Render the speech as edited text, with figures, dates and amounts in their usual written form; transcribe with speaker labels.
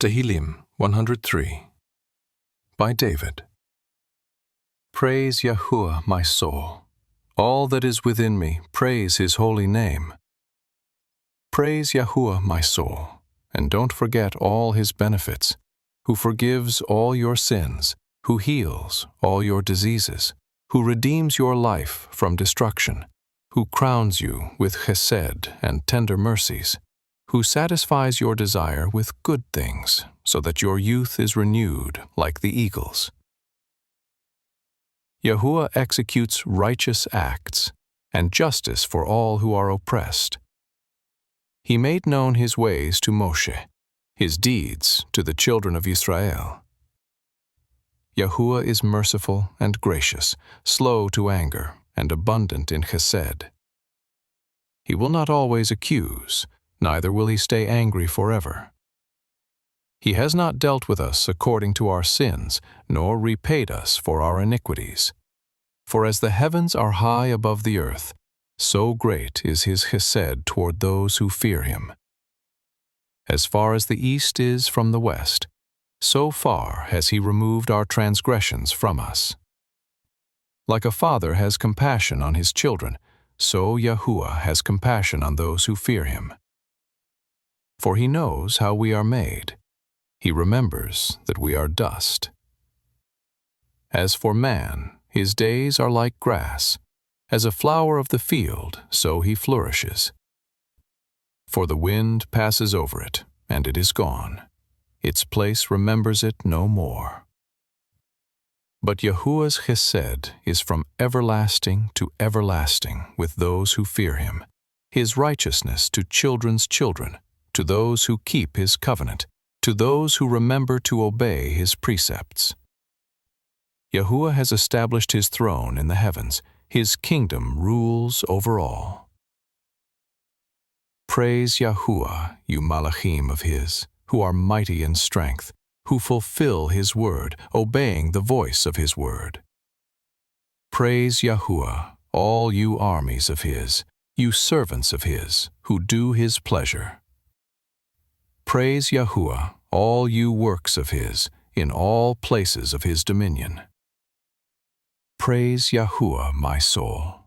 Speaker 1: Tehillim 103 by David. Praise Yahuwah, my soul. All that is within me, praise His holy name. Praise Yahuwah, my soul, and don't forget all His benefits, who forgives all your sins, who heals all your diseases, who redeems your life from destruction, who crowns you with chesed and tender mercies, who satisfies your desire with good things, so that your youth is renewed like the eagles. Yahuwah executes righteous acts and justice for all who are oppressed. He made known His ways to Moshe, His deeds to the children of Israel. Yahuwah is merciful and gracious, slow to anger, and abundant in chesed. He will not always accuse, neither will He stay angry forever. He has not dealt with us according to our sins, nor repaid us for our iniquities. For as the heavens are high above the earth, so great is His chesed toward those who fear Him. As far as the east is from the west, so far has He removed our transgressions from us. Like a father has compassion on his children, so Yahuwah has compassion on those who fear Him. For He knows how we are made. He remembers that we are dust. As for man, his days are like grass. As a flower of the field, so he flourishes. For the wind passes over it, and it is gone. Its place remembers it no more. But Yahuwah's chesed is from everlasting to everlasting with those who fear Him, His righteousness to children's children, to those who keep His covenant, to those who remember to obey His precepts. Yahuwah has established His throne in the heavens. His kingdom rules over all. Praise Yahuwah, you malachim of His, who are mighty in strength, who fulfill His word, obeying the voice of His word. Praise Yahuwah, all you armies of His, you servants of His, who do His pleasure. Praise Yahuwah, all you works of His, in all places of His dominion. Praise Yahuwah, my soul.